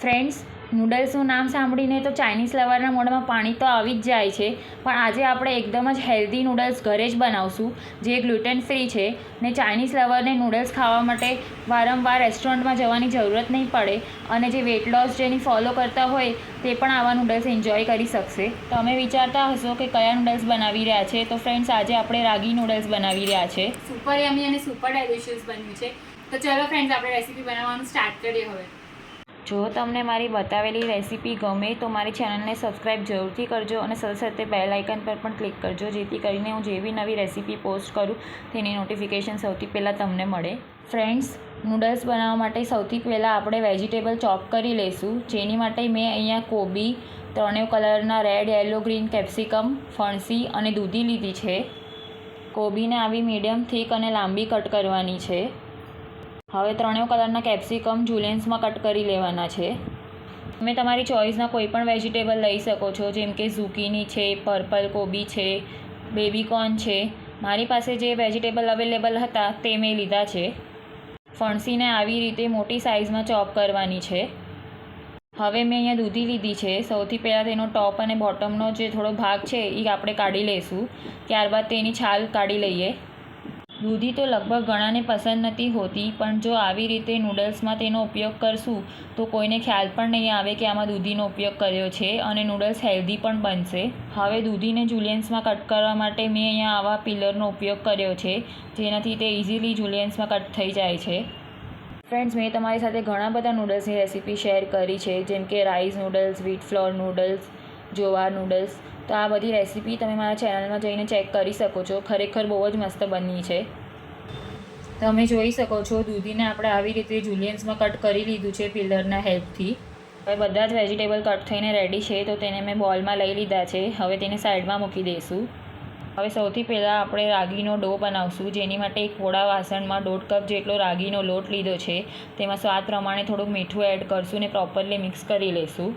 Friends, નૂડલ્સનું નામ સાંભળીને તો ચાઇનીઝ લવરના મોઢામાં પાણી તો આવી જ જાય છે, પણ આજે આપણે એકદમ જ હેલ્ધી નૂડલ્સ ઘરે જ બનાવશું, જે ગ્લુટેન ફ્રી છે ને ચાઇનીઝ લવરને નૂડલ્સ ખાવા માટે વારંવાર રેસ્ટોરન્ટમાં જવાની જરૂરત નહીં પડે અને જે વેટ લોસ જેની ફોલો કરતા હોય તે પણ આવા નૂડલ્સ એન્જોય કરી શકશે. તમે વિચારતા હશો કે કયા નૂડલ્સ બનાવી રહ્યા છે, તો ફ્રેન્ડ્સ આજે આપણે રાગી નૂડલ્સ બનાવી રહ્યા છે. સુપર યમી અને સુપર ડેલિશિયસ બન્યું છે. તો ચલો ફ્રેન્ડ્સ, આપણે રેસીપી બનાવવાનું સ્ટાર્ટ કરીએ હવે. જો તમને મારી બતાવેલી રેસીપી ગમે તો મારી ચેનલને સબસ્ક્રાઈબ જરૂરથી કરજો અને સાથે સાથે બેલ આઇકન પર પણ ક્લિક કરજો, જેથી કરીને હું જે બી નવી રેસીપી પોસ્ટ કરું તેની નોટિફિકેશન સૌથી પહેલાં તમને મળે. ફ્રેન્ડ્સ, નૂડલ્સ બનાવવા માટે સૌથી પહેલાં આપણે વેજીટેબલ ચોપ કરી લઈશું, જેની માટે મેં અહીંયા કોબી, ત્રણેય કલરના રેડ, યલો, ગ્રીન કેપ્સિકમ, ફણસી અને દૂધી લીધી છે. કોબીને આવી મીડિયમ થીક અને લાંબી કટ કરવાની છે. હવે ત્રણેય કલરના કેપ્સિકમ જુલિયન્સમાં કટ કરી લેવાના છે. તમે તમારી ચોઈસના કોઈ પણ વેજીટેબલ લઈ શકો છો, જેમ કે ઝુકીની છે, પર્પલ કોબી છે, બેબીકોર્ન છે. મારી પાસે જે વેજીટેબલ અવેલેબલ હતા તે મેં લીધા છે. ફણસીને આવી રીતે મોટી સાઇઝમાં ચોપ કરવાની છે. હવે મેં અહીંયા દૂધી લીધી છે. સૌથી પહેલાં તેનો ટોપ અને બોટમનો જે થોડો ભાગ છે એ આપણે કાઢી લઈશું. ત્યારબાદ તેની છાલ કાઢી લઈએ. દૂધી તો લગભગ ઘણાને પસંદ નથી હોતી, પણ જો આવી રીતે નૂડલ્સમાં તેનો ઉપયોગ કરશું તો કોઈને ખ્યાલ પણ નહીં આવે કે આમાં દૂધીનો ઉપયોગ કર્યો છે અને નૂડલ્સ હેલ્ધી પણ બનશે. હવે દૂધીને જુલિયન્સમાં કટ કરવા માટે મેં અહીંયા આવા પિલરનો ઉપયોગ કર્યો છે, જેનાથી તે ઇઝીલી જુલિયન્સમાં કટ થઈ જાય છે. ફ્રેન્ડ્સ, મેં તમારી સાથે ઘણા બધા નૂડલ્સની રેસીપી શેર કરી છે, જેમ કે rice noodles, wheat flour noodles, jowar noodles. તો આ બધી રેસીપી તમે મારા ચેનલમાં જઈને ચેક કરી શકો છો. ખરેખર બહુ જ મસ્ત બની છે. તમે જોઈ શકો છો દૂધીને આપણે આવી રીતે જુલિયન્સમાં કટ કરી લીધું છે પિલરના હેલ્પથી. હવે બધા જ વેજીટેબલ કટ થઈને રેડી છે, તો તેને મેં બોલમાં લઈ લીધા છે. હવે તેને સાઈડમાં મૂકી દઈશું. હવે સૌથી પહેલાં આપણે રાગીનો ડો બનાવશું, જેની માટે એક પોળા વાસણમાં 1.5 કપ જેટલો રાગીનો લોટ લીધો છે. તેમાં સ્વાદ પ્રમાણે થોડુંક મીઠું એડ કરશું ને પ્રોપરલી મિક્સ કરી લઈશું.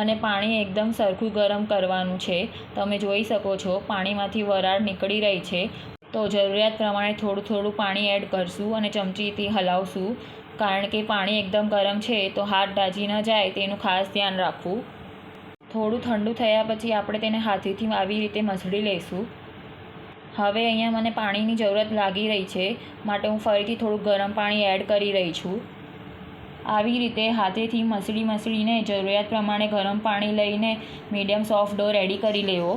અને પાણી એકદમ સરખું ગરમ કરવાનું છે. તમે જોઈ શકો છો પાણીમાંથી વરાળ નીકળી રહી છે, તો જરૂરિયાત પ્રમાણે થોડું થોડું પાણી એડ કરશું અને ચમચીથી હલાવશું, કારણ કે પાણી એકદમ ગરમ છે તો હાથ દાઝી ન જાય તેનું ખાસ ધ્યાન રાખવું. થોડું ઠંડુ થયા પછી આપણે તેને હાથેથી આવી રીતે મસળી લઈશું. હવે અહીંયા મને પાણીની જરૂરત લાગી રહી છે, માટે હું ફરીથી થોડું ગરમ પાણી એડ કરી રહી છું. આવી રીતે હાથેથી મસળીને જરૂરિયાત પ્રમાણે ગરમ પાણી લઈને મીડિયમ સોફ્ટ ડો રેડી કરી લેવો.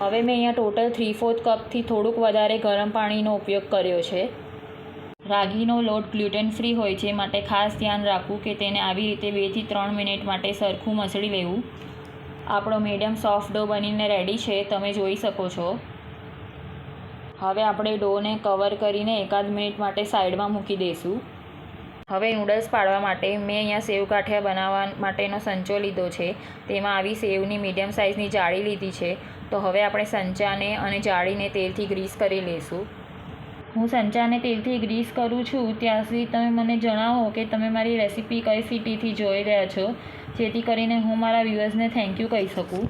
હવે મેં અહીંયા ટોટલ 3/4 કપથી થોડુંક વધારે ગરમ પાણીનો ઉપયોગ કર્યો છે. રાગીનો લોટ ગ્લુટેન ફ્રી હોય છે, માટે ખાસ ધ્યાન રાખવું કે તેને આવી રીતે 2 થી 3 મિનિટ માટે સરખું મસળી લેવું. આપણો મીડિયમ સોફ્ટ ડો બનીને રેડી છે, તમે જોઈ શકો છો. હવે આપણે ડોને કવર કરીને 1 મિનિટ માટે સાઈડમાં મૂકી દઈશું. હવે નૂડલ્સ પાડવા માટે મેં અહીંયા સેવ ગાંઠિયા બનાવવા માટેનો સંચો લીધો છે. તેમાં આવી સેવની મીડિયમ સાઇઝની જાળી લીધી છે. તો હવે આપણે સંચાને અને જાળીને તેલથી ગ્રીસ કરી લઈશું. હું સંચાને તેલથી ગ્રીસ કરું છું ત્યાં સુધી તમે મને જણાવો કે તમે મારી રેસીપી કઈ સિટીથી જોઈ રહ્યા છો, જેથી કરીને હું મારા વ્યુઅર્સને થેન્ક યુ કહી શકું.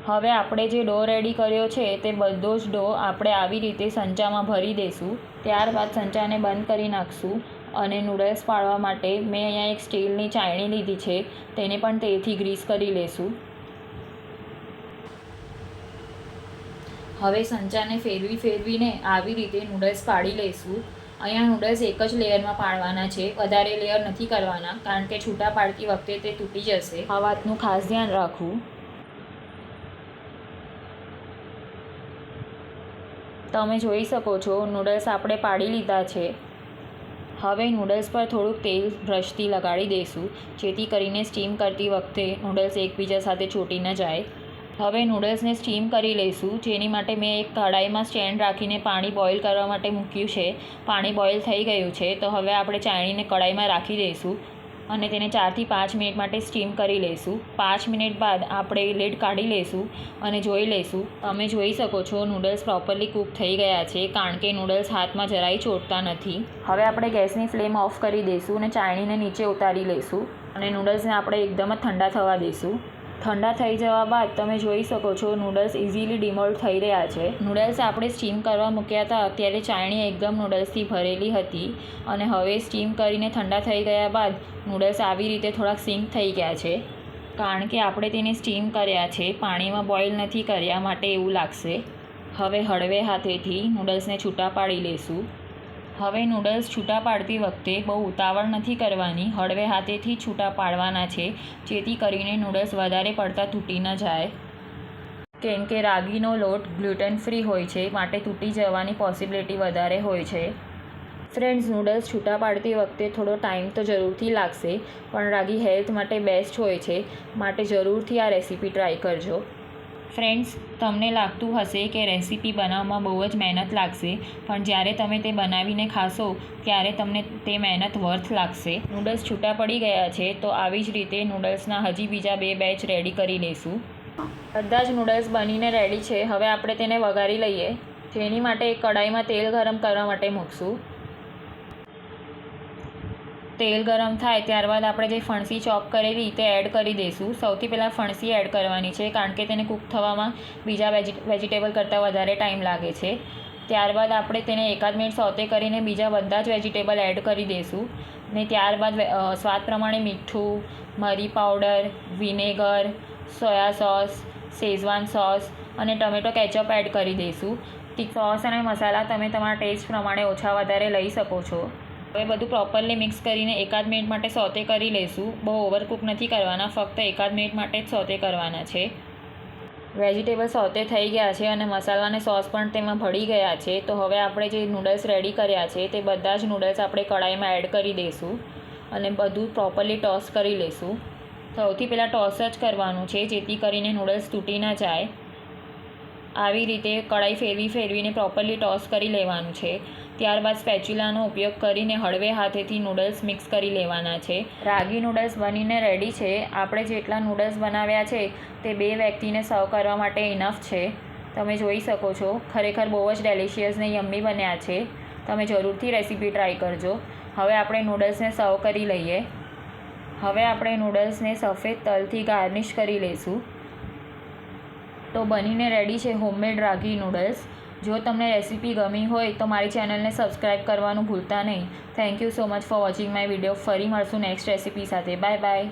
હવે આપણે જે ડો રેડી કર્યો છે તે બધો જ ડો આપણે આવી રીતે સંચામાં ભરી દઈશું. ત્યારબાદ સંચાને બંધ કરી નાખશું અને નૂડલ્સ પાડવા માટે મેં અહીંયા એક સ્ટીલની ચાયણી લીધી છે, તેને પણ તેલથી ગ્રીસ કરી લઈશું. હવે સંચાને ફેરવીને આવી રીતે નૂડલ્સ પાડી લઈશું. અહીંયા નૂડલ્સ એક જ લેયરમાં પાડવાના છે, વધારે લેયર નથી કરવાના, કારણ કે છૂટા પાડતી વખતે તે તૂટી જશે. આ વાતનું ખાસ ધ્યાન રાખવું. તમે જોઈ શકો છો નૂડલ્સ આપણે પાડી લીધા છે. હવે નૂડલ્સ પર થોડુંક તેલ બ્રશથી લગાડી દઈશું, જેથી કરીને સ્ટીમ કરતી વખતે નૂડલ્સ એકબીજા સાથે ચોંટી ન જાય. હવે નૂડલ્સને સ્ટીમ કરી લઈશું, જેની માટે મેં એક કઢાઈમાં સ્ટેન્ડ રાખીને પાણી બોઇલ કરવા માટે મૂક્યું છે. પાણી બોઇલ થઈ ગયું છે, તો હવે આપણે ચાયણીને કઢાઈમાં રાખી દઈશું અને તેને 4 થી 5 મિનિટ માટે સ્ટીમ કરી લઈશું. 5 મિનિટ બાદ આપણે લીડ કાઢી લઈશું અને જોઈ લઈશું. તમે જોઈ શકો છો નૂડલ્સ પ્રોપરલી કૂક થઈ ગયા છે, કારણ કે નૂડલ્સ હાથમાં જરાય ચોંટતા નથી. હવે આપણે ગેસની ફ્લેમ ઓફ કરી દઈશું અને ચાયણીને નીચે ઉતારી લઈશું અને નૂડલ્સને આપણે એકદમ જ ઠંડા થવા દઈશું. ઠંડા થઈ જવા બાદ તમે જોઈ શકો છો નૂડલ્સ ઇઝીલી ડિમોલ્ડ થઈ રહ્યા છે. નૂડલ્સ આપણે સ્ટીમ કરવા મૂક્યા હતા ત્યારે ચાળણી એકદમ નૂડલ્સથી ભરેલી હતી અને હવે સ્ટીમ કરીને ઠંડા થઈ ગયા બાદ નૂડલ્સ આવી રીતે થોડાક સિંક થઈ ગયા છે, કારણ કે આપણે તેને સ્ટીમ કર્યા છે, પાણીમાં બોઇલ નથી કર્યા માટે એવું લાગશે. હવે હળવે હાથેથી નૂડલ્સને છૂટા પાડી લઈશું. હવે નૂડલ્સ છૂટા પાડતી વખતે બહુ ઉતાવળ નથી કરવાની, હળવે હાથેથી છૂટા પાડવાના છે, જેથી કરીને નૂડલ્સ વધારે પડતા તૂટી ન જાય. કેમ કે રાગીનો લોટ ગ્લુટેન ફ્રી હોય છે, માટે તૂટી જવાની પોસિબિલિટી વધારે હોય છે. ફ્રેન્ડ્સ, નૂડલ્સ છૂટા પાડતી વખતે થોડો ટાઈમ તો જરૂરથી લાગશે, પણ રાગી હેલ્થ માટે બેસ્ટ હોય છે, માટે જરૂરથી આ રેસીપી ટ્રાય કરજો. ફ્રેન્ડ્સ, તમને લાગતું હશે કે રેસીપી બનાવવામાં બહુ જ મહેનત લાગશે, પણ જ્યારે તમે તે બનાવીને ખાશો ત્યારે તમને તે મહેનત વર્થ લાગશે. નૂડલ્સ છૂટા પડી ગયા છે, તો આવી જ રીતે નૂડલ્સના હજી બીજા 2 બેચ રેડી કરી લઈશું. બધા જ નૂડલ્સ બનીને રેડી છે. હવે આપણે તેને વઘારી લઈએ. જેની માટે એક કડાઈમાં તેલ ગરમ કરવા માટે મૂકશું. તેલ ગરમ થાય ત્યારબાદ આપણે જે ફણસી ચોપ કરેલી તે એડ કરી દઈશું. સૌથી પહેલાં ફણસી એડ કરવાની છે, કારણ કે તેને કૂક થવામાં બીજા વેજીટેબલ કરતાં વધારે ટાઈમ લાગે છે. ત્યારબાદ આપણે તેને એકાદ મિનિટ સોતે કરીને બીજા બધા જ વેજીટેબલ એડ કરી દઈશું. ને ત્યારબાદ સ્વાદ પ્રમાણે મીઠું, મરી powder, vinegar, soya sauce, Schezwan sauce અને ટમેટો કેચઅપ એડ કરી દઈશું. સોસ અને મસાલા તમે તમારા ટેસ્ટ પ્રમાણે ઓછા વધારે લઈ શકો છો. હવે બધું પ્રોપરલી મિક્સ કરીને એકાદ મિનિટ માટે સોતે કરી લઈશું. બહુ ઓવરકુક નથી કરવાના, ફક્ત એકાદ મિનિટ માટે જ સોતે કરવાના છે. વેજીટેબલ સોતે થઈ ગયા છે અને મસાલા અને સોસ પણ તેમાં ભળી ગયા છે. તો હવે આપણે જે નૂડલ્સ રેડી કર્યા છે તે બધા જ નૂડલ્સ આપણે કઢાઈમાં એડ કરી દઈશું અને બધું પ્રોપરલી ટોસ કરી લઈશું. સૌથી પહેલાં ટોસ જ કરવાનું છે, જેથી કરીને નૂડલ્સ તૂટી ન જાય. આવી રીતે કઢાઈ ફેરવીને પ્રોપરલી ટોસ કરી લેવાનું છે. ત્યારબાદ સ્પેચ્યુલાનો ઉપયોગ કરીને હળવે હાથેથી નૂડલ્સ મિક્સ કરી લેવાના છે. રાગી નૂડલ્સ બનીને રેડી છે. આપણે જેટલા નૂડલ્સ બનાવ્યા છે તે 2 વ્યક્તિને સર્વ કરવા માટે ઇનફ છે. તમે જોઈ શકો છો, ખરેખર બહુ જ ડેલિશિયસ ને યમ્મી બન્યા છે. તમે જરૂરથી રેસીપી ટ્રાય કરજો. હવે આપણે નૂડલ્સને સર્વ કરી લઈએ. હવે આપણે નૂડલ્સને સફેદ તલથી ગાર્નિશ કરી લઈશું. તો બનીને રેડી છે હોમમેડ રાગી નૂડલ્સ. જો તમને રેસીપી ગમી હોય તો મારી ચેનલને સબસ્ક્રાઈબ કરવાનું ભૂલતા નહીં. Thank you so much for watching my video. ફરી મળશું નેક્સ્ટ રેસીપી સાથે. Bye bye.